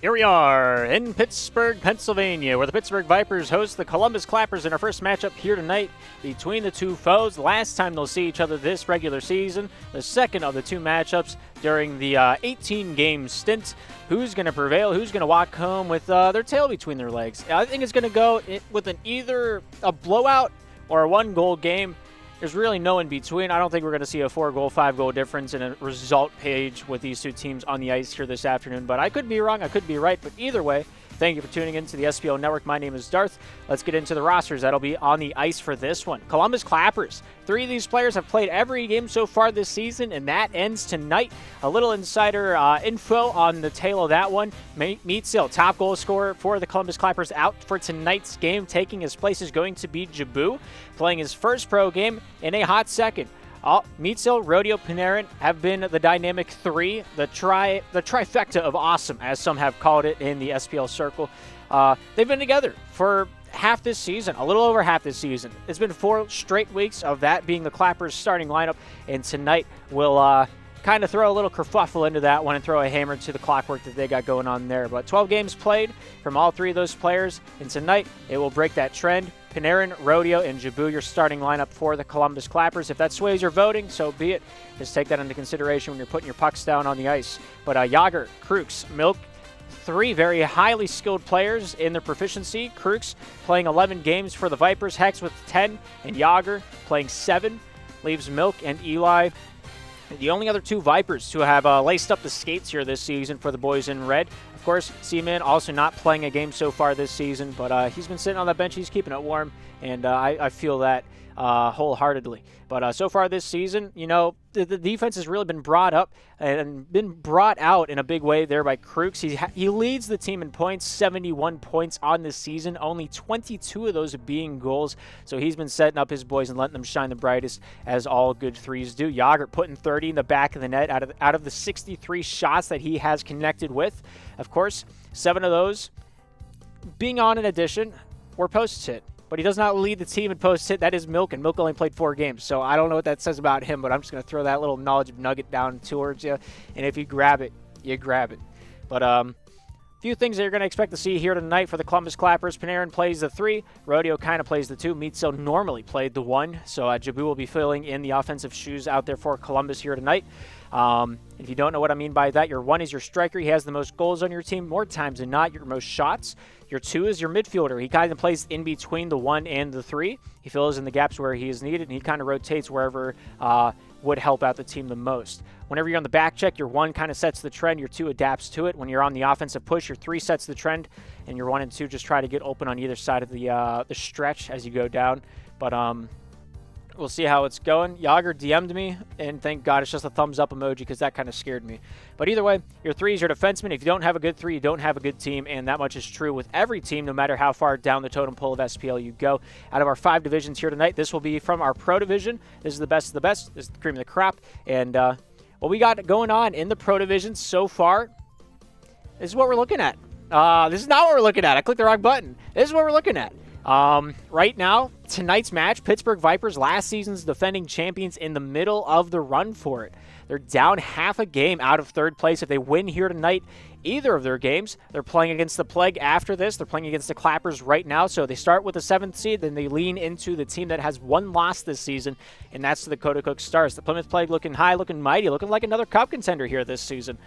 Here we are in Pittsburgh, Pennsylvania, where the Pittsburgh Vipers host the Columbus Clappers in our first matchup here tonight between the two foes. The last time they'll see each other this regular season, the second of the two matchups during the 18-game stint. Who's going to prevail? Who's going to walk home with their tail between their legs? I think it's going to go with either a blowout or a one-goal game. There's really no in between. I don't think we're going to see a 4-goal, 5-goal difference in a result page with these two teams on the ice here this afternoon. But I could be wrong. I could be right. But either way, thank you for tuning in to the SPL Network. My name is Darth. Let's get into the rosters that'll be on the ice for this one. Columbus Clappers. 3 of these players have played every game so far this season, and that ends tonight. A little insider info on the tail of that one. Meetsil, top goal scorer for the Columbus Clappers, out for tonight's game. Taking his place is going to be Jabu, playing his first pro game in a hot second. Meetsil, Rodeo, Panarin have been the dynamic three, the trifecta of awesome, as some have called it in the SPL circle. They've been together for half this season, a little over half this season. It's been 4 straight weeks of that being the Clappers' starting lineup, and tonight we'll kind of throw a little kerfuffle into that one and throw a hammer to the clockwork that they got going on there. But 12 games played from all 3 of those players, and tonight it will break that trend. Panarin, Rodeo, and Jabu, your starting lineup for the Columbus Clappers. If that sways your voting, so be it. Just take that into consideration when you're putting your pucks down on the ice. But Yager, Krooks, Milk, 3 very highly skilled players in their proficiency. Krooks playing 11 games for the Vipers, Hex with 10, and Yager playing 7. Leaves Milk and Eli the only other 2 Vipers to have laced up the skates here this season for the boys in red. Of course, Seaman also not playing a game so far this season, but he's been sitting on the bench. He's keeping it warm, and I feel that wholeheartedly. But so far this season, you know, the defense has really been brought up and been brought out in a big way there by Krooks. He leads the team in points, 71 points on this season, only 22 of those being goals. So he's been setting up his boys and letting them shine the brightest, as all good threes do. Yager putting 30 in the back of the net out of the 63 shots that he has connected with. Of course, 7 of those being on an addition were posts hit. But he does not lead the team in post hit. That is Milk, and Milk only played 4 games. So I don't know what that says about him, but I'm just going to throw that little knowledge nugget down towards you. And if you grab it, you grab it. But a few things that you're going to expect to see here tonight for the Columbus Clappers. Panarin plays the 3. Rodeo kind of plays the 2. Meetsil normally played the 1. So Jabu will be filling in the offensive shoes out there for Columbus here tonight. If you don't know what I mean by that, your 1 is your striker. He has the most goals on your team, more times than not, your most shots. Your 2 is your midfielder. He kind of plays in between the 1 and the 3. He fills in the gaps where he is needed, and he kind of rotates wherever would help out the team the most. Whenever you're on the back check, your 1 kind of sets the trend, your 2 adapts to it. When you're on the offensive push, your 3 sets the trend, and your 1 and 2 just try to get open on either side of the stretch as you go down. But we'll see how it's going. Yager DM'd me, and thank God it's just a thumbs up emoji because that kind of scared me. But either way, your 3 is your defenseman. If you don't have a good 3, you don't have a good team, and that much is true with every team, no matter how far down the totem pole of SPL you go. Out of our 5 divisions here tonight, this will be from our pro division. This is the best of the best. This is the cream of the crop. And what we got going on in the pro division so far, this is what we're looking at. This is not what we're looking at. I clicked the wrong button. This is what we're looking at. Right now, tonight's match, Pittsburgh Vipers, last season's defending champions, in the middle of the run for it. They're down half a game out of 3rd place. If they win here tonight, either of their games, they're playing against the Plague after this. They're playing against the Clappers right now. So they start with the 7th seed, then they lean into the team that has 1 loss this season, and that's the Cook Stars. The Plymouth Plague looking high, looking mighty, looking like another cup contender here this season.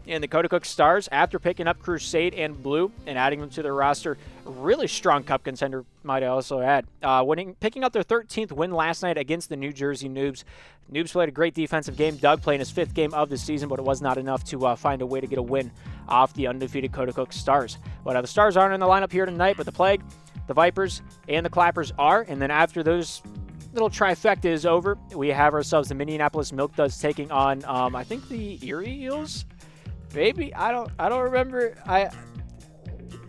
And the Cook Stars, after picking up Crusade and Blue and adding them to their roster, really strong cup contender, might I also add. Picking up their 13th win last night against the New Jersey Noobs. Noobs played a great defensive game. Doug playing his 5th game of the season, but it was not enough to find a way to get a win off the undefeated Cook Stars. But the Stars aren't in the lineup here tonight, but the Plague, the Vipers, and the Clappers are. And then after those little trifecta is over, we have ourselves the Minneapolis Milk Duds taking on, I think, the Erie Eels. Maybe I don't remember.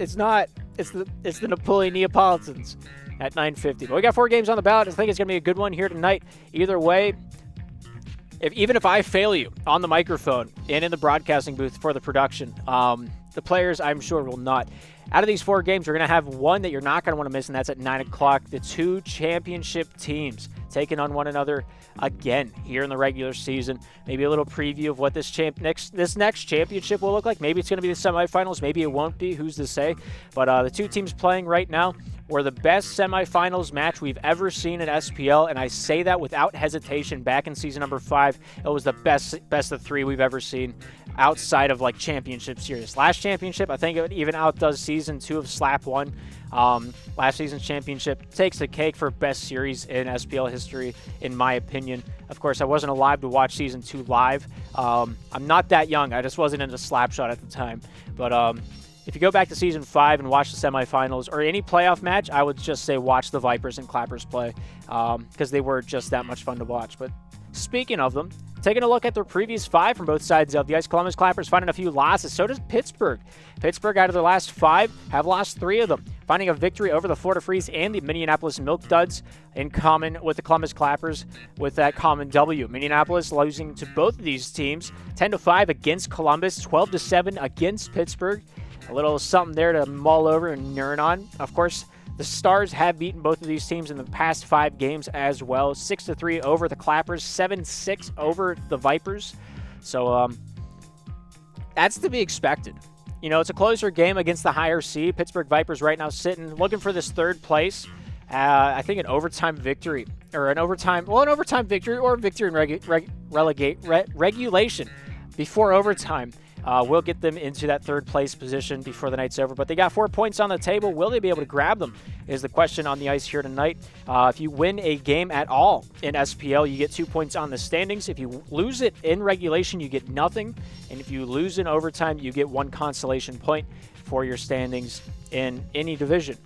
It's the Napoleon Neapolitans at 9:50. But we got 4 games on the ballot. I think it's gonna be a good one here tonight. Either way, even if I fail you on the microphone and in the broadcasting booth for the production, the players I'm sure will not. Out of these 4 games, we're gonna have one that you're not gonna want to miss, and that's at 9 o'clock. The 2 championship teams taking on one another again here in the regular season. Maybe a little preview of what this next championship will look like. Maybe it's going to be the semifinals. Maybe it won't be. Who's to say? But the two teams playing right now were the best semifinals match we've ever seen in SPL, and I say that without hesitation. Back in season number 5, it was the best of 3 we've ever seen outside of like championship series. Last championship, I think it even outdoes season 2 of Slap 1. Last season's championship takes the cake for best series in SPL history, in my opinion. Of course, I wasn't alive to watch season 2 live. I'm not that young. I just wasn't into Slapshot at the time. But if you go back to season 5 and watch the semifinals or any playoff match, I would just say watch the Vipers and Clappers play because they were just that much fun to watch. But speaking of them, taking a look at their previous 5 from both sides of the ice, Columbus Clappers finding a few losses. So does Pittsburgh. Pittsburgh, out of their last 5, have lost 3 of them, finding a victory over the Florida Freeze and the Minneapolis Milk Duds in common with the Columbus Clappers with that common W. Minneapolis losing to both of these teams 10-5 against Columbus, 12-7 against Pittsburgh. A little something there to mull over and learn on. Of course, the Stars have beaten both of these teams in the past 5 games as well. 6-3 over the Clappers, 7-6 over the Vipers. So that's to be expected. You know, it's a closer game against the higher seed. Pittsburgh Vipers right now sitting, looking for this 3rd place. I think an overtime victory, or an overtime victory, or victory in regulation before overtime. Will get them into that 3rd place position before the night's over. But they got 4 points on the table. Will they be able to grab them is the question on the ice here tonight. If you win a game at all in SPL, you get 2 points on the standings. If you lose it in regulation, you get nothing. And if you lose in overtime, you get 1 consolation point for your standings in any division.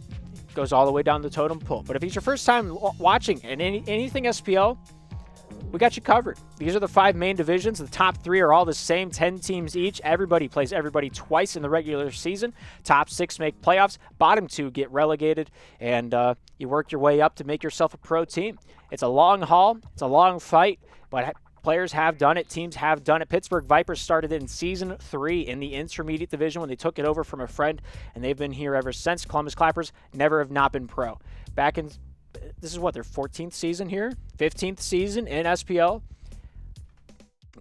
It goes all the way down the totem pole. But if it's your first time watching and anything SPL, we got you covered. These are the 5 main divisions. The top 3 are all the same, 10 teams each. Everybody plays everybody twice in the regular season. Top 6 make playoffs. Bottom 2 get relegated, and you work your way up to make yourself a pro team. It's a long haul. It's a long fight, but players have done it. Teams have done it. Pittsburgh Vipers started it in season 3 in the intermediate division when they took it over from a friend, and they've been here ever since. Columbus Clappers never have not been pro. This is what, their 14th season here? 15th season in SPL?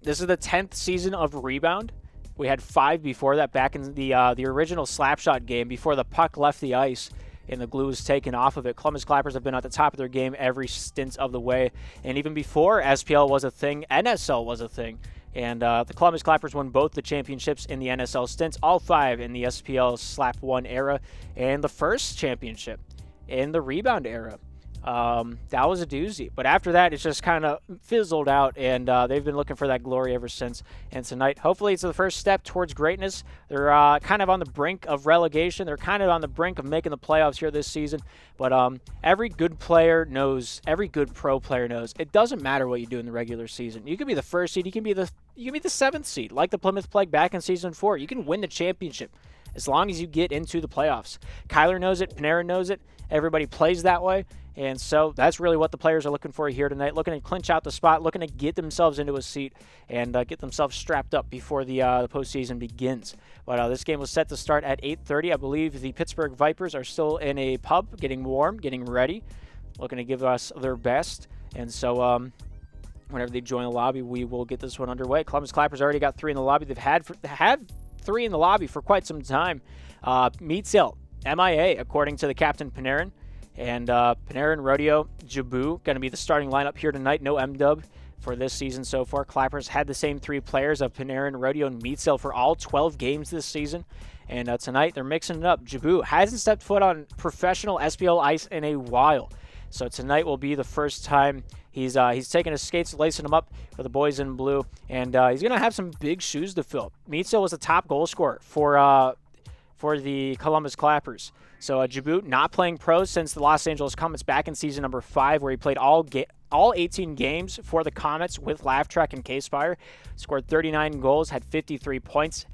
This is the 10th season of Rebound. We had 5 before that back in the original Slapshot game before the puck left the ice and the glue was taken off of it. Columbus Clappers have been at the top of their game every stint of the way. And even before SPL was a thing, NSL was a thing. And the Columbus Clappers won both the championships in the NSL stints, all 5 in the SPL Slap 1 era, and the first championship in the Rebound era. That was a doozy. But after that, it's just kind of fizzled out, and they've been looking for that glory ever since. And tonight, hopefully it's the first step towards greatness. They're kind of on the brink of relegation. They're kind of on the brink of making the playoffs here this season. But every good player knows, every good pro player knows, it doesn't matter what you do in the regular season. You could be the 1st seed. You can be the 7th seed, like the Plymouth Plague back in season 4. You can win the championship as long as you get into the playoffs. Kyler knows it. Panarin knows it. Everybody plays that way. And so that's really what the players are looking for here tonight, looking to clinch out the spot, looking to get themselves into a seat and get themselves strapped up before the postseason begins. But this game was set to start at 8:30. I believe the Pittsburgh Vipers are still in a pub, getting warm, getting ready, looking to give us their best. And so whenever they join the lobby, we will get this one underway. Columbus Clappers already got 3 in the lobby. They've had 3 in the lobby for quite some time. Meatsill, MIA, according to the captain Panarin. And Panarin, Rodeo, Jabu going to be the starting lineup here tonight. No M-Dub for this season so far. Clappers had the same 3 players of Panarin, Rodeo, and Meatsill for all 12 games this season. And tonight they're mixing it up. Jabu hasn't stepped foot on professional SPL ice in a while. So tonight will be the first time he's taking his skates, lacing them up for the boys in blue. And he's going to have some big shoes to fill. Meatsill was the top goal scorer for the Columbus Clappers. So Jabu not playing pro since the Los Angeles Comets back in season number 5, where he played all 18 games for the Comets with Laugh Track and K-Spire. Scored 39 goals, had 53 points,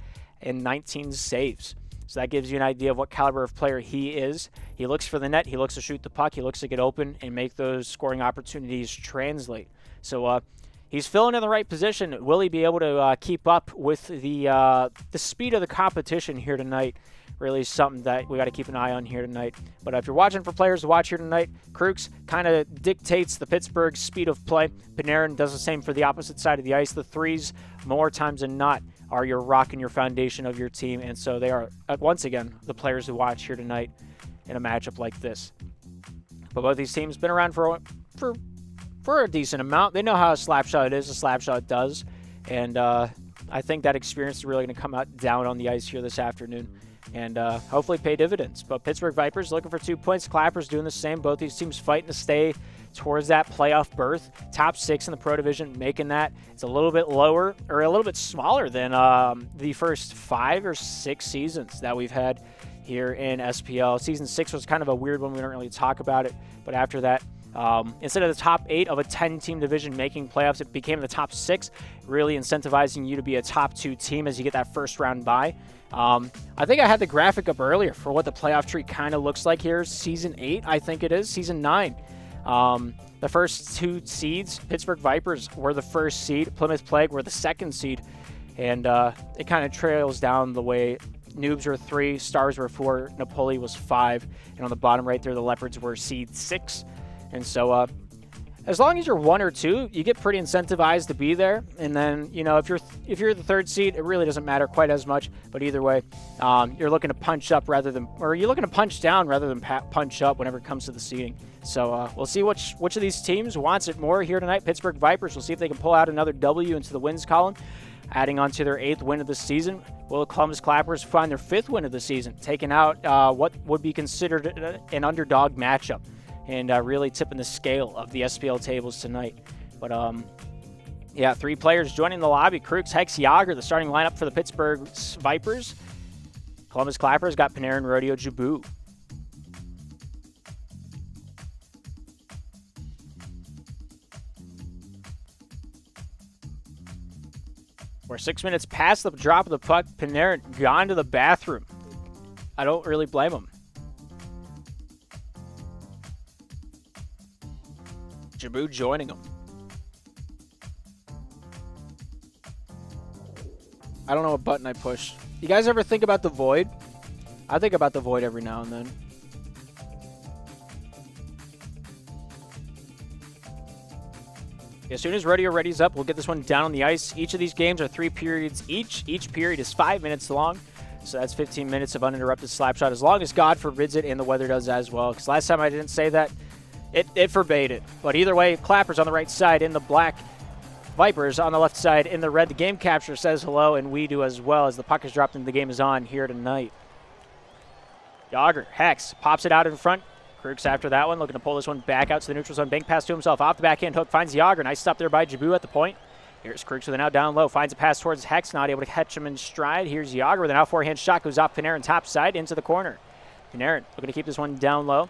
and 19 saves. So that gives you an idea of what caliber of player he is. He looks for the net. He looks to shoot the puck. He looks to get open and make those scoring opportunities translate. So he's filling in the right position. Will he be able to keep up with the speed of the competition here tonight? really something that we got to keep an eye on here tonight. But if you're watching for players to watch here tonight, Krukes kind of dictates the Pittsburgh speed of play. Panarin does the same for the opposite side of the ice. The threes, more times than not, are your rock and your foundation of your team. And so they are, once again, the players who watch here tonight in a matchup like this. But both these teams been around for a decent amount. They know how a slap shot is, a slap shot does. And I think that experience is really going to come out down on the ice here this afternoon and hopefully pay dividends. But Pittsburgh Vipers looking for 2 points. Clappers doing the same. Both these teams fighting to stay towards that playoff berth. Top 6 in the Pro Division, making that. It's a little bit lower or a little bit smaller than the first 5 or 6 seasons that we've had here in SPL. Season 6 was kind of a weird one. We don't really talk about it. But after that, instead of the top 8 of a 10-team division making playoffs, it became the top 6, really incentivizing you to be a top 2 team as you get that first round bye. I think I had the graphic up earlier for what the playoff tree kind of looks like here. Season 8, I think it is. Season 9. The first 2 seeds, Pittsburgh Vipers were the first seed. Plymouth Plague were the second seed. And it kind of trails down the way. Noobs were 3, Stars were 4, Napoli was 5. And on the bottom right there, the Leopards were seed 6. And so as long as you're 1 or 2, you get pretty incentivized to be there. And then, you know, if you're the 3rd seed, it really doesn't matter quite as much. But either way, you're looking to punch up rather than, or you're looking to punch down rather than punch up whenever it comes to the seeding. So we'll see which of these teams wants it more here tonight. Pittsburgh Vipers, we'll see if they can pull out another W into the wins column, adding on to their 8th win of the season. Will Columbus Clappers find their 5th win of the season, taking out what would be considered an underdog matchup? And really tipping the scale of the SPL tables tonight. But, yeah, 3 players joining the lobby. Krukes, Hex, Yager, the starting lineup for the Pittsburgh Vipers. Columbus Clappers got Panarin, Rodeo, Jabu. We're 6 minutes past the drop of the puck. Panarin gone to the bathroom. I don't really blame him. Jabu joining him. I don't know what button I pushed. You guys ever think about the void? I think about the void every now and then. As soon as Rodeo readies up, we'll get this one down on the ice. Each of these games are 3 periods each. Each period is 5 minutes long. So that's 15 minutes of uninterrupted slap shot, as long as God forbids it and the weather does as well. Because last time I didn't say that, it forbade it. But either way, Clappers on the right side in the black, Vipers on the left side in the red. The game capture says hello, and we do as well as the puck is dropped and the game is on here tonight. Yager, Hex, pops it out in front. Krukes after that one, looking to pull this one back out to the neutral zone. Bank pass to himself, off the backhand hook, finds Yager. Nice stop there by Jabu at the point. Here's Krukes with it now down low, finds a pass towards Hex, not able to catch him in stride. Here's Yager with an out forehand shot, goes off Panarin top side into the corner. Panarin looking to keep this one down low.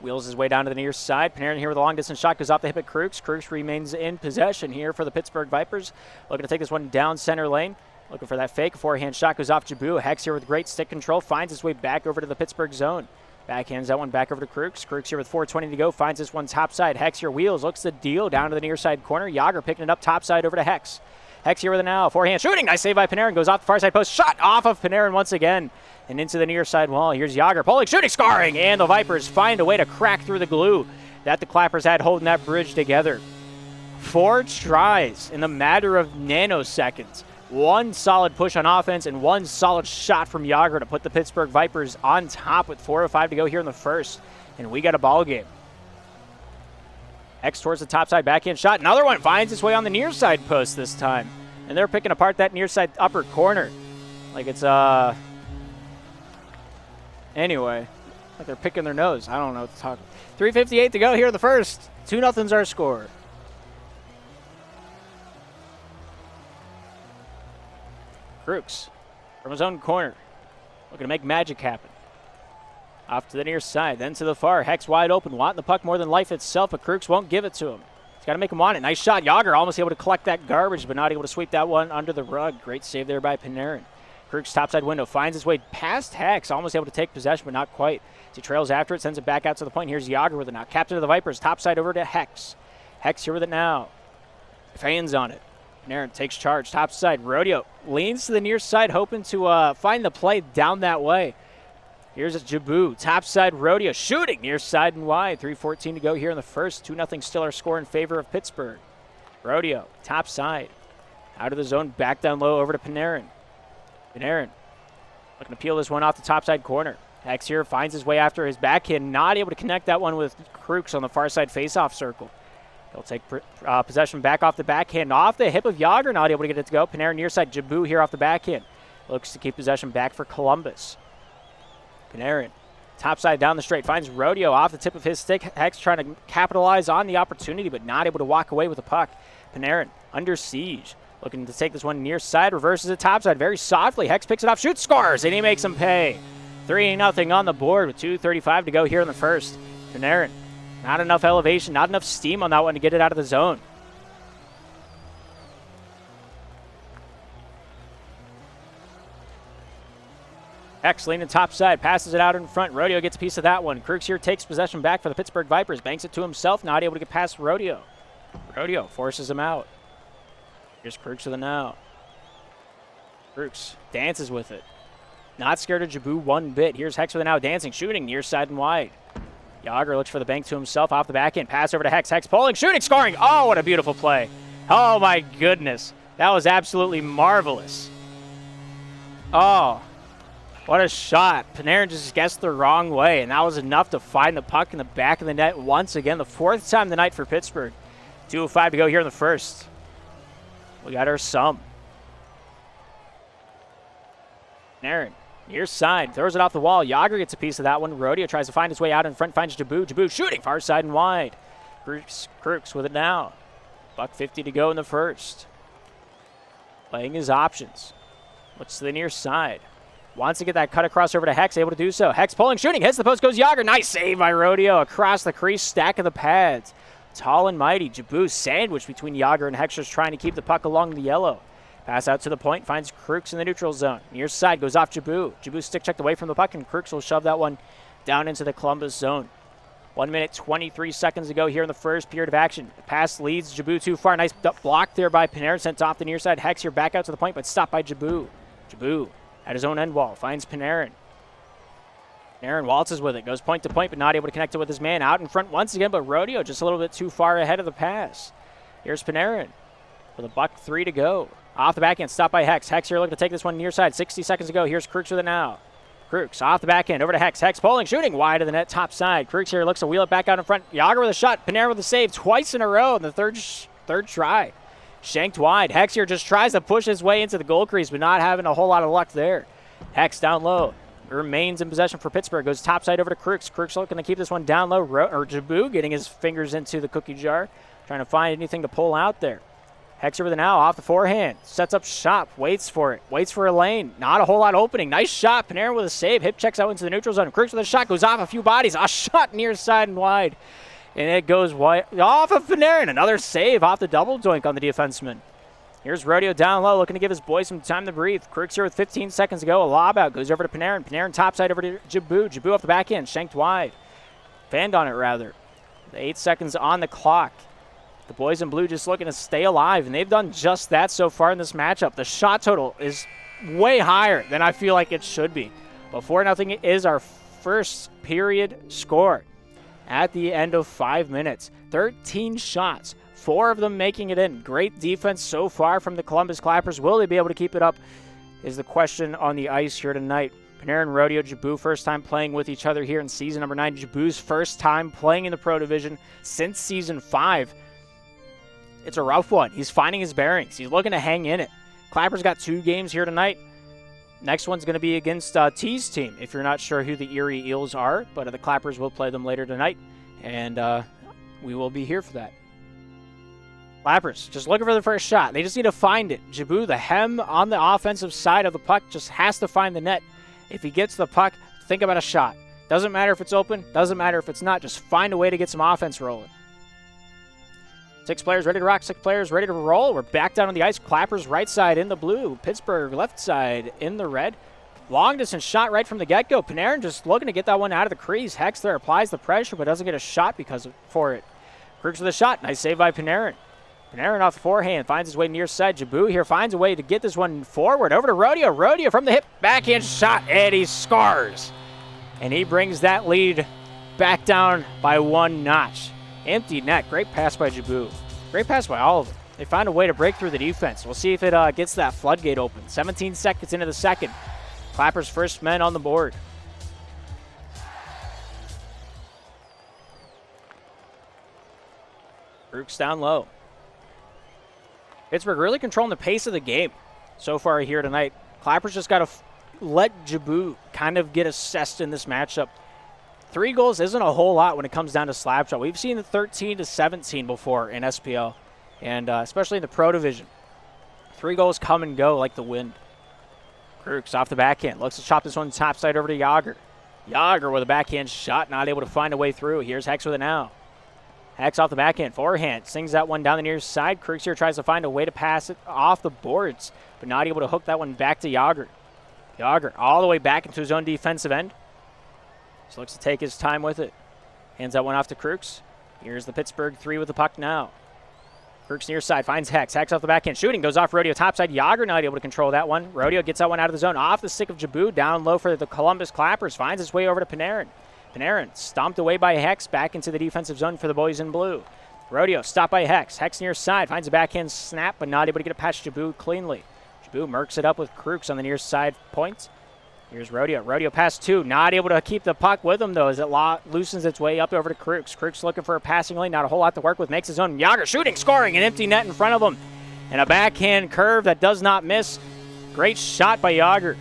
Wheels his way down to the near side. Panarin here with a long-distance shot. Goes off the hip at Krukes. Krukes remains in possession here for the Pittsburgh Vipers. Looking to take this one down center lane. Looking for that fake. Forehand shot goes off Jabu. Hex here with great stick control. Finds his way back over to the Pittsburgh zone. Backhands that one back over to Krukes. Krukes here with 4:20 to go. Finds this one top side. Hex here wheels. Looks the deal down to the near side corner. Yager picking it up top side over to Hex. Hex here with it now. Forehand shooting. Nice save by Panarin. Goes off the far side post. Shot off of Panarin once again. And into the near side wall. Here's Yager. Pulling, shooting, scoring. And the Vipers find a way to crack through the glue that the Clappers had holding that bridge together. 4 tries in the matter of nanoseconds. 1 solid push on offense and 1 solid shot from Yager to put the Pittsburgh Vipers on top with 4:05 to go here in the first. And we got a ball game. X towards the top side backhand shot. Another one finds its way on the near side post this time. And they're picking apart that near side upper corner. Like it's, anyway, like they're picking their nose. I don't know what to talk about. 3:58 to go here in the first. 2-0's our score. Krukes from his own corner. Looking to make magic happen. Off to the near side, then to the far. Hex wide open, wanting the puck more than life itself, but Krukes won't give it to him. He's got to make him want it. Nice shot. Yager almost able to collect that garbage, but not able to sweep that one under the rug. Great save there by Panarin. Krukes topside window, finds his way past Hex, almost able to take possession, but not quite. As he trails after it, sends it back out to the point. Here's Yager with it now. Captain of the Vipers, topside over to Hex. Hex here with it now. Fans on it. Panarin takes charge, top side. Rodeo leans to the near side, hoping to find the play down that way. Here's a Jaboo, top side. Rodeo shooting near side and wide. 3:14 to go here in the first. 2-0 still our score in favor of Pittsburgh. Rodeo, top side. Out of the zone, back down low over to Panarin. Panarin looking to peel this one off the top side corner. Hex here finds his way after his backhand, not able to connect that one with Krooks on the far side faceoff circle. He'll take possession back off the backhand, off the hip of Yager, not able to get it to go. Panarin near side, Jaboo here off the backhand. Looks to keep possession back for Columbus. Panarin, top side down the straight, finds Rodeo off the tip of his stick. Hex trying to capitalize on the opportunity, but not able to walk away with the puck. Panarin under siege, looking to take this one near side, reverses it top side very softly. Hex picks it off, shoots, scores, and he makes him pay. 3-0 on the board with 2:35 to go here in the first. Panarin, not enough elevation, not enough steam on that one to get it out of the zone. Hex leaning top side, passes it out in front. Rodeo gets a piece of that one. Krooks here takes possession back for the Pittsburgh Vipers, banks it to himself, not able to get past Rodeo. Rodeo forces him out. Here's Krooks with it now. Krooks dances with it. Not scared of Jaboo one bit. Here's Hex with it now, dancing, shooting near side and wide. Yager looks for the bank to himself off the back end. Pass over to Hex. Hex pulling, shooting, scoring. Oh, what a beautiful play. Oh, my goodness. That was absolutely marvelous. Oh, what a shot. Panarin just guessed the wrong way, and that was enough to find the puck in the back of the net once again. The fourth time tonight for Pittsburgh. 2:05 to go here in the first. We got our sum. Panarin, near side, throws it off the wall. Yager gets a piece of that one. Rodeo tries to find his way out in front, finds Jaboo. Jaboo shooting far side and wide. Krooks with it now. $1:50 to go in the first. Playing his options. Looks to the near side. Wants to get that cut across over to Hex, able to do so. Hex pulling, shooting, hits the post, goes Yager. Nice save by Rodeo across the crease, stack of the pads. Tall and mighty. Jaboo sandwiched between Yager and Hex, just trying to keep the puck along the yellow. Pass out to the point, finds Krooks in the neutral zone. Near side, goes off Jaboo. Jaboo stick checked away from the puck, and Krooks will shove that one down into the Columbus zone. 1 minute, 23 seconds to go here in the first period of action. The pass leads Jaboo too far. Nice block there by Panarin, sent off the near side. Hex here back out to the point, but stopped by Jaboo. Jaboo at his own end wall, finds Panarin. Panarin waltzes with it, goes point to point, but not able to connect it with his man. Out in front once again, but Rodeo just a little bit too far ahead of the pass. Here's Panarin with $1:03 to go. Off the backhand, stopped by Hex. Hex here looking to take this one near side. 60 seconds to go. Here's Krooks with it now. Krooks off the backhand, over to Hex. Hex pulling, shooting wide of the net, top side. Krooks here looks to wheel it back out in front. Yager with a shot. Panarin with a save twice in a row in the third try. Shanked wide. Hex here just tries to push his way into the goal crease, but not having a whole lot of luck there. Hex down low. Remains in possession for Pittsburgh. Goes topside over to Krooks. Krooks looking to keep this one down low. Jaboo getting his fingers into the cookie jar. Trying to find anything to pull out there. Hex over the now, off the forehand. Sets up shot. Waits for it. Waits for a lane. Not a whole lot opening. Nice shot. Panarin with a save. Hip checks out into the neutral zone. Krooks with a shot. Goes off a few bodies. A shot near side and wide. And it goes wide off of Panarin. Another save off the double doink on the defenseman. Here's Rodeo down low, looking to give his boys some time to breathe. Krooks here with 15 seconds to go. A lob out, goes over to Panarin. Panarin topside over to Jaboo. Jaboo off the back end, shanked wide. Fanned on it, rather. 8 seconds on the clock. The boys in blue just looking to stay alive, and they've done just that so far in this matchup. The shot total is way higher than I feel like it should be. But 4-0 is our first period score at the end of 5 minutes. 13 shots. 4 of them making it in. Great defense so far from the Columbus Clappers. Will they be able to keep it up is the question on the ice here tonight. Panarin, Rodeo, Jaboo, first time playing with each other here in season number 9. Jaboo's first time playing in the Pro Division since season 5. It's a rough one. He's finding his bearings. He's looking to hang in it. Clappers got 2 games here tonight. Next one's going to be against T's team, if you're not sure who the Erie Eels are. But the Clappers will play them later tonight, and we will be here for that. Clappers just looking for the first shot. They just need to find it. Jaboo, the hem on the offensive side of the puck, just has to find the net. If he gets the puck, think about a shot. Doesn't matter if it's open. Doesn't matter if it's not. Just find a way to get some offense rolling. 6 players ready to rock. 6 players ready to roll. We're back down on the ice. Clappers right side in the blue. Pittsburgh left side in the red. Long distance shot right from the get-go. Panarin just looking to get that one out of the crease. Hex there applies the pressure but doesn't get a shot for it. Krooks with a shot. Nice save by Panarin. Panarin off the forehand, finds his way near side. Jabu here finds a way to get this one forward. Over to Rodeo. Rodeo from the hip, backhand shot, and he scores. And he brings that lead back down by 1 notch. Empty net. Great pass by Jabu. Great pass by all of them. They find a way to break through the defense. We'll see if it gets that floodgate open. 17 seconds into the second. Clappers' first men on the board. Brooks down low. Pittsburgh really controlling the pace of the game so far here tonight. Clappers just got to let Jabu kind of get assessed in this matchup. 3 goals isn't a whole lot when it comes down to slap shot. We've seen the 13-17 before in SPL, and especially in the Pro Division. 3 goals come and go like the wind. Krukes off the backhand. Looks to chop this one topside over to Yager. Yager with a backhand shot, not able to find a way through. Here's Hex with it now. Hex off the backhand, forehand. Sings that one down the near side. Krukes here tries to find a way to pass it off the boards, but not able to hook that one back to Yager. Yager all the way back into his own defensive end. Just looks to take his time with it. Hands that one off to Krukes. Here's the Pittsburgh 3 with the puck now. Krukes near side, finds Hex. Hex off the backhand, shooting, goes off Rodeo topside. Yager not able to control that one. Rodeo gets that one out of the zone, off the stick of Jabu, down low for the Columbus Clappers. Finds his way over to Panarin. Panarin stomped away by Hex, back into the defensive zone for the boys in blue. Rodeo stopped by Hex. Hex near side, finds a backhand snap, but not able to get it past Jabu cleanly. Jabu mercs it up with Krukes on the near side point. Here's Rodeo. Rodeo pass 2. Not able to keep the puck with him, though, as it loosens its way up over to Krukes. Krukes looking for a passing lane. Not a whole lot to work with. Makes his own. Yager shooting, scoring. An empty net in front of him. And a backhand curve that does not miss. Great shot by Yager.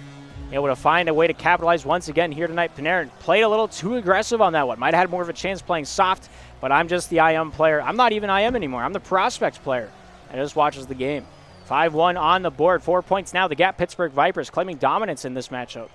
Able to find a way to capitalize once again here tonight. Panarin played a little too aggressive on that one. Might have had more of a chance playing soft, but I'm just the IM player. I'm not even IM anymore. I'm the prospects player. And just watches the game. 5-1 on the board. 4 points now. The Gap Pittsburgh Vipers claiming dominance in this matchup.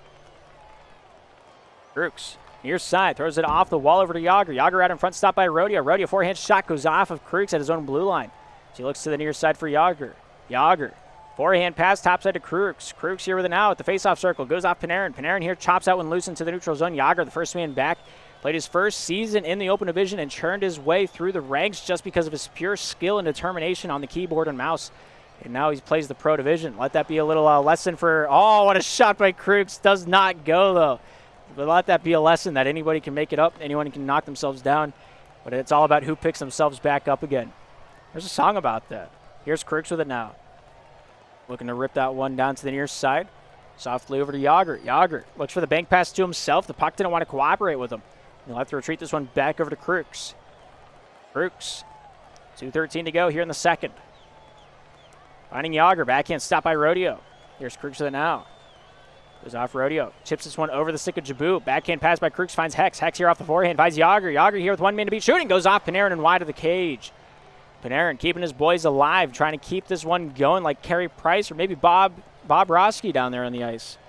Krukes near side, throws it off the wall over to Yager. Yager out in front, stopped by Rodeo. Rodeo forehand shot goes off of Krukes at his own blue line. So he looks to the near side for Yager. Yager, forehand pass topside to Krukes. Krukes here with an out at the faceoff circle, goes off Panarin. Panarin here chops out when loose into the neutral zone. Yager, the first man back, played his first season in the open division and churned his way through the ranks just because of his pure skill and determination on the keyboard and mouse. And now he plays the Pro Division. Let that be a little lesson for, oh, what a shot by Krukes. Does not go, though. But let that be a lesson that anybody can make it up. Anyone can knock themselves down. But it's all about who picks themselves back up again. There's a song about that. Here's Krukes with it now. Looking to rip that one down to the near side. Softly over to Yager. Yager looks for the bank pass to himself. The puck didn't want to cooperate with him. He'll have to retreat this one back over to Krukes. Krukes. 2:13 to go here in the second. Finding Yager. Backhand stop by Rodeo. Here's Krukes with it now. Goes off Rodeo. Chips this one over the stick of Jabu. Backhand pass by Krukes. Finds Hex. Hex here off the forehand. Finds Yager. Yager here with 1 man to beat. Shooting. Goes off Panarin and wide of the cage. Panarin keeping his boys alive. Trying to keep this one going like Carey Price or maybe Bob Roski down there on the ice.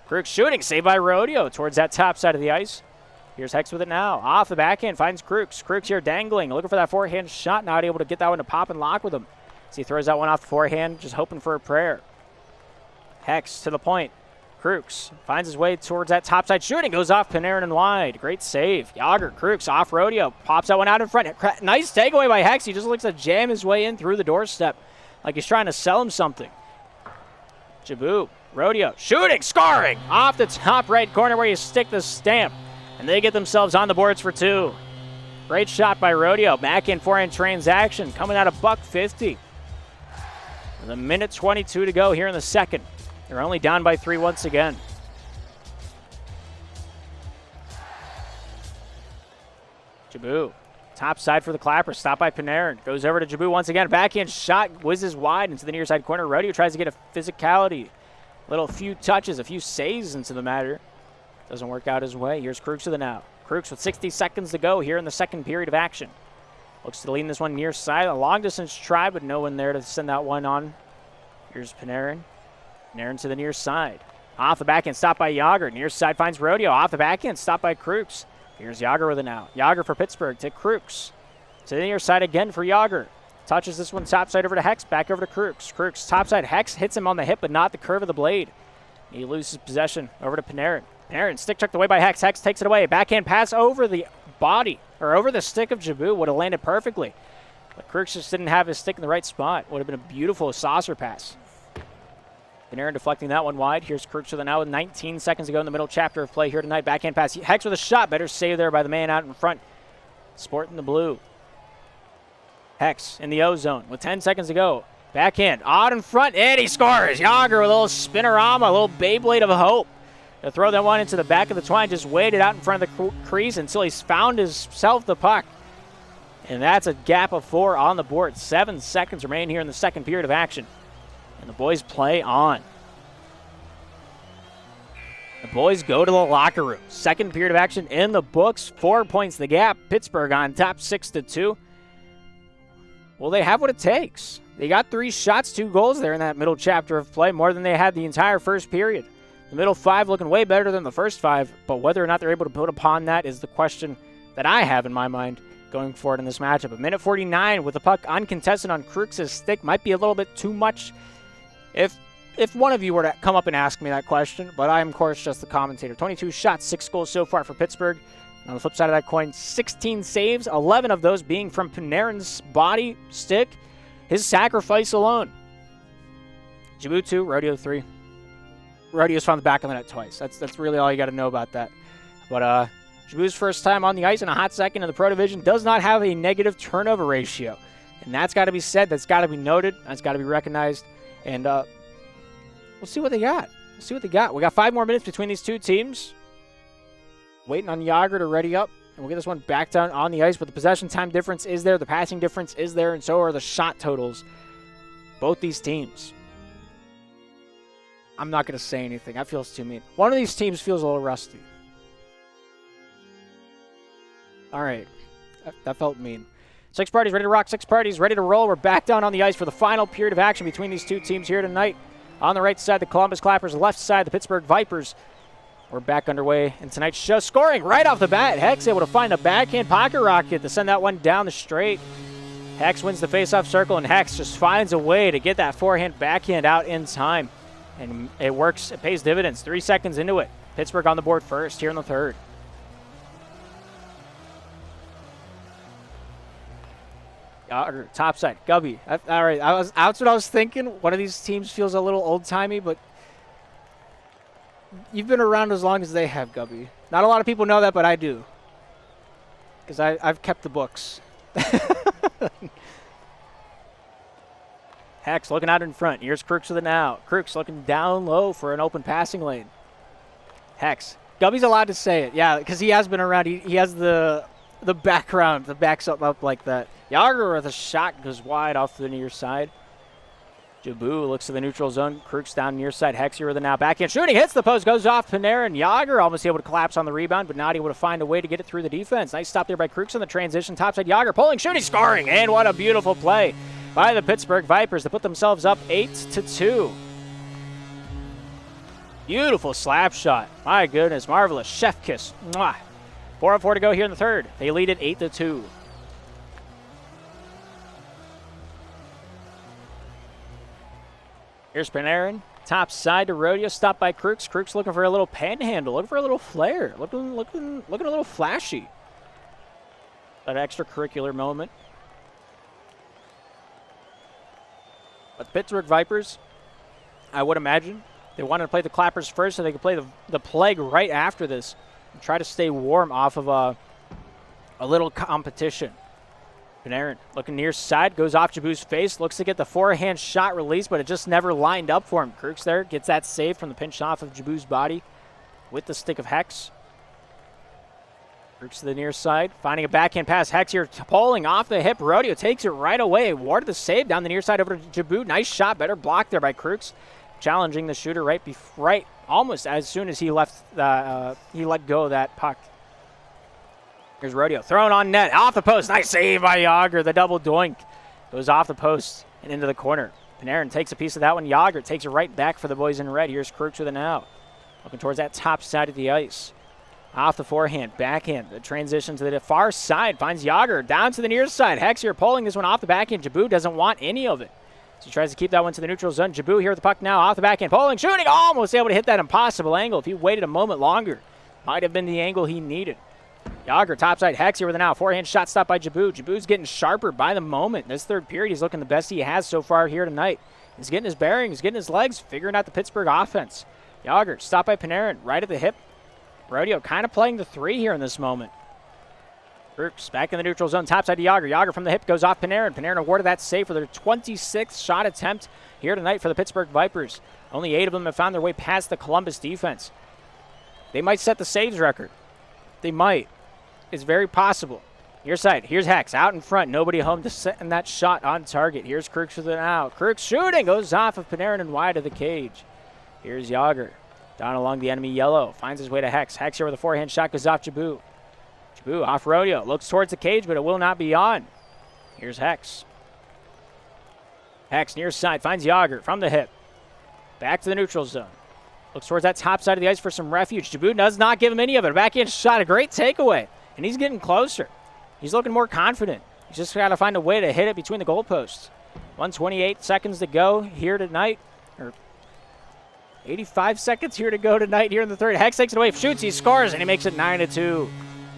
Krukes shooting. Saved by Rodeo towards that top side of the ice. Here's Hex with it now. Off the backhand. Finds Krukes. Krukes here dangling. Looking for that forehand shot. Not able to get that one to pop and lock with him. So he throws that one off the forehand. Just hoping for a prayer. Hex to the point. Krukes finds his way towards that topside shooting. Goes off Panarin and wide. Great save. Yager, Krukes off Rodeo. Pops that one out in front. Nice takeaway by Hex. He just looks to jam his way in through the doorstep like he's trying to sell him something. Jabu, Rodeo, shooting, scoring. Off the top right corner where you stick the stamp. And they get themselves on the boards for 2. Great shot by Rodeo. Backhand forehand transaction coming out of $1.50. With a minute 22 to go here in the second. They're only down by 3 once again. Jabu, top side for the Clappers, stopped by Panarin. Goes over to Jabu once again. Backhand shot whizzes wide into the near side corner. Rodeo tries to get a physicality. Few touches, a few saves into the matter. Doesn't work out his way. Here's Krukes with it now. Krukes with 60 seconds to go here in the second period of action. Looks to lean this one near side. A long distance try, but no one there to send that one on. Here's Panarin. Panarin to the near side. Off the backhand, stopped by Yager. Near side finds Rodeo. Off the backhand, stopped by Krukes. Here's Yager with it now. Yager for Pittsburgh to Krukes. To the near side again for Yager. Touches this one topside over to Hex. Back over to Krukes. Krukes topside. Hex hits him on the hip, but not the curve of the blade. He loses possession over to Panarin. Panarin stick chucked away by Hex. Hex takes it away. Backhand pass over the body, or over the stick of Jabu. Would have landed perfectly. But Crooks just didn't have his stick in the right spot. Would have been a beautiful saucer pass. Panarin deflecting that one wide. Here's Crooks with it now with 19 seconds to go in the middle chapter of play here tonight. Backhand pass. Hex with a shot. Better save there by the man out in front. Sporting the blue. Hex in the O zone with 10 seconds to go. Backhand out in front, and he scores. Yager with a little spinorama, a little Beyblade of hope. To throw that one into the back of the twine, just waited out in front of the crease until he's found himself the puck. And that's a gap of 4 on the board. 7 seconds remain here in the second period of action. And the boys play on. The boys go to the locker room. Second period of action in the books. 4 points the gap. Pittsburgh on top 6-2. Well, they have what it takes. They got 3 shots, 2 goals there in that middle chapter of play, more than they had the entire first period. The middle 5 looking way better than the first 5, but whether or not they're able to put upon that is the question that I have in my mind going forward in this matchup. A minute 49 with the puck uncontested on Crooks' stick might be a little bit too much if one of you were to come up and ask me that question, but I am, of course, just the commentator. 22 shots, 6 goals so far for Pittsburgh. On the flip side of that coin, 16 saves, 11 of those being from Panarin's body stick. His sacrifice alone. Giroux 2, Rodeo 3. Rodeo's found the back of the net twice. That's really all you got to know about that. But Giroux's first time on the ice in a hot second in the Pro Division does not have a negative turnover ratio. And that's got to be said. That's got to be noted. That's got to be recognized. And we'll see what they got. We'll see what they got. We got 5 more minutes between these two teams. Waiting on Yager to ready up. And we'll get this one back down on the ice. But the possession time difference is there. The passing difference is there. And so are the shot totals. Both these teams. I'm not going to say anything. That feels too mean. One of these teams feels a little rusty. All right. That felt mean. 6 parties ready to rock. 6 parties ready to roll. We're back down on the ice for the final period of action between these two teams here tonight. On the right side, the Columbus Clappers. Left side, the Pittsburgh Vipers. We're back underway in tonight's show. Scoring right off the bat. Hex able to find a backhand pocket rocket to send that one down the straight. Hex wins the faceoff circle, and Hex just finds a way to get that forehand backhand out in time. And it works. It pays dividends. 3 seconds into it. Pittsburgh on the board first here in the third. Top side, Gubby. All right, that's what I was thinking. One of these teams feels a little old-timey, but you've been around as long as they have, Gubby. Not a lot of people know that, but I do. Because I've kept the books. Hex looking out in front. Here's Crooks with it now. Crooks looking down low for an open passing lane. Hex. Gubby's allowed to say it. Yeah, because he has been around. He has the background to back something up like that. Yager with a shot goes wide off to the near side. Giroux looks to the neutral zone. Crooks down near side. Hex here with it now. Backhand shooting. Hits the post. Goes off Panarin. Yager almost able to collapse on the rebound, but not able to find a way to get it through the defense. Nice stop there by Crooks on the transition. Topside Yager pulling, shooting, scoring. And what a beautiful play by the Pittsburgh Vipers to put themselves up 8-2. Beautiful slap shot. My goodness. Marvelous. Chef kiss. Mwah. 4-4 to go here in the third. They lead it 8-2. Here's Panarin. Top side to Rodeo. Stopped by Crooks. Crooks looking for a little panhandle. Looking for a little flair. Looking a little flashy. An extracurricular moment. But the Pittsburgh Vipers, I would imagine, they wanted to play the Clappers first so they could play the Plague right after this. And try to stay warm off of a little competition. Panarin looking near side, goes off Giroux's face, looks to get the forehand shot released, but it just never lined up for him. Crooks there gets that save from the pinch off of Giroux's body with the stick of Hex. Crooks to the near side, finding a backhand pass. Hex here pulling off the hip. Rodeo takes it right away. Warded the save down the near side over to Giroux. Nice shot, better block there by Crooks. Challenging the shooter right almost as soon as he let go of that puck. Here's Rodeo thrown on net, off the post. Nice save by Yager. The double doink goes off the post and into the corner. Panarin takes a piece of that one. Yager takes it right back for the boys in red. Here's Crooks with it now. Looking towards that top side of the ice. Off the forehand, backhand. The transition to the far side finds Yager down to the near side. Hex here pulling this one off the backhand. Giroux doesn't want any of it. So he tries to keep that one to the neutral zone. Giroux here with the puck now off the backhand. Pulling, shooting, almost able to hit that impossible angle. If he waited a moment longer, might have been the angle he needed. Yager topside, Hex here with an out. Forehand shot stopped by Jabu. Jabu's getting sharper by the moment. This third period, he's looking the best he has so far here tonight. He's getting his bearings, getting his legs, figuring out the Pittsburgh offense. Yager stopped by Panarin, right at the hip. Rodeo kind of playing the 3 here in this moment. Brooks back in the neutral zone, topside to Yager. Yager from the hip goes off Panarin. Panarin awarded that save for their 26th shot attempt here tonight for the Pittsburgh Vipers. Only 8 of them have found their way past the Columbus defense. They might set the saves record. They might. It's very possible. Near side, here's Hex out in front. Nobody home to set that shot on target. Here's Crooks with an out. Crooks shooting, goes off of Panarin and wide of the cage. Here's Yager down along the enemy yellow. Finds his way to Hex. Hex here with a forehand shot, goes off Jabu. Jabu off Rodeo. Looks towards the cage, but it will not be on. Here's Hex. Hex near side, finds Yager from the hip. Back to the neutral zone. Looks towards that top side of the ice for some refuge. Jabu does not give him any of it. A backhand shot, a great takeaway. And he's getting closer. He's looking more confident. He's just got to find a way to hit it between the goalposts. 128 seconds to go here tonight. Or 85 seconds here to go tonight here in the third. Hex takes it away, shoots, he scores, and he makes it 9-2.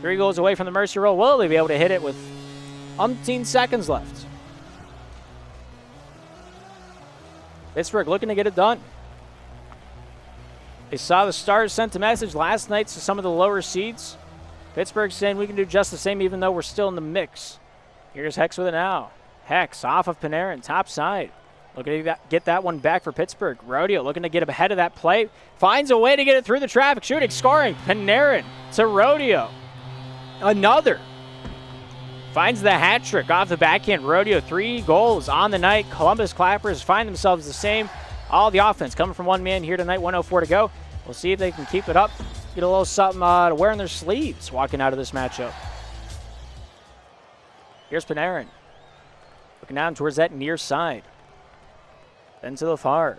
3 goals away from the Mercy roll. Will they be able to hit it with umpteen seconds left? Pittsburgh looking to get it done. They saw the Stars sent a message last night to some of the lower seeds. Pittsburgh saying we can do just the same even though we're still in the mix. Here's Hex with it now. Hex off of Panarin, top side. Looking to get that one back for Pittsburgh. Rodeo looking to get ahead of that play. Finds a way to get it through the traffic. Shooting, scoring. Panarin to Rodeo. Another. Finds the hat trick off the backhand. Rodeo, 3 goals on the night. Columbus Clappers find themselves the same. All the offense coming from one man here tonight. 1:04 to go. We'll see if they can keep it up. Get a little something to wear in their sleeves walking out of this matchup. Here's Panarin. Looking down towards that near side. Then to the far.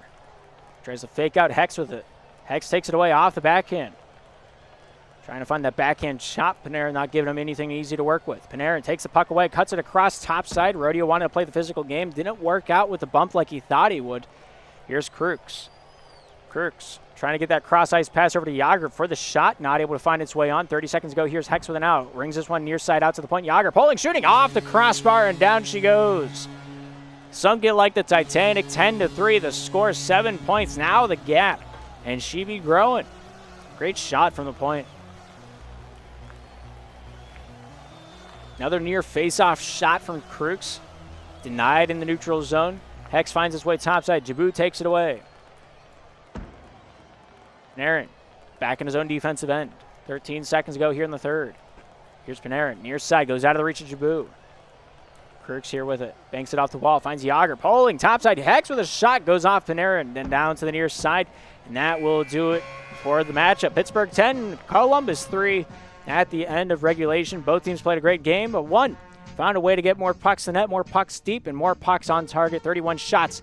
Tries to fake out Hex with it. Hex takes it away off the backhand. Trying to find that backhand shot. Panarin not giving him anything easy to work with. Panarin takes the puck away, cuts it across top side. Rodeo wanted to play the physical game. Didn't work out with the bump like he thought he would. Here's Crooks. Crooks trying to get that cross-ice pass over to Yager for the shot. Not able to find its way on. 30 seconds ago, here's Hex with an out. Rings this one near side out to the point. Yager pulling, shooting off the crossbar, and down she goes. Sunk it like the Titanic, 10-3. The score, 7 points. Now the gap, and she be growing. Great shot from the point. Another near face-off shot from Crooks. Denied in the neutral zone. Hex finds his way topside. Jabu takes it away. Panarin back in his own defensive end. 13 seconds ago here in the third. Here's Panarin. Near side. Goes out of the reach of Jabu. Crooks here with it. Banks it off the wall. Finds Yager. Pulling. Topside. Hex with a shot. Goes off Panarin. Then down to the near side. And that will do it for the matchup. Pittsburgh 10. Columbus 3. At the end of regulation, both teams played a great game, but one found a way to get more pucks in the net, more pucks deep, and more pucks on target. 31 shots.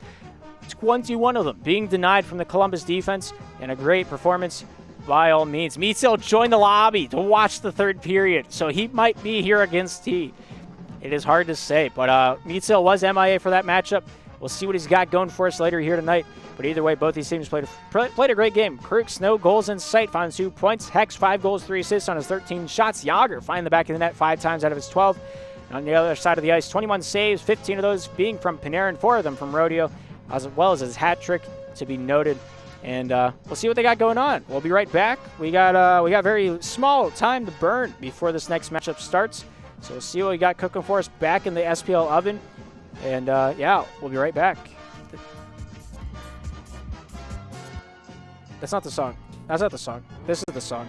21 of them being denied from the Columbus defense, and a great performance by all means. Meetsill joined the lobby to watch the third period, so he might be here against T. It is hard to say, but Meetsill was MIA for that matchup. We'll see what he's got going for us later here tonight. But either way, both these teams played a great game. Crooks, no goals in sight, found 2 points. Hex, 5 goals, 3 assists on his 13 shots. Yager finding the back of the net 5 times out of his 12. And on the other side of the ice, 21 saves, 15 of those being from Panarin, 4 of them from Rodeo, as well as his hat trick to be noted. And we'll see what they got going on. We'll be right back. We got very small time to burn before this next matchup starts. So we'll see what we got cooking for us back in the SPL oven. And yeah, we'll be right back. That's not the song. That's not the song. This is the song.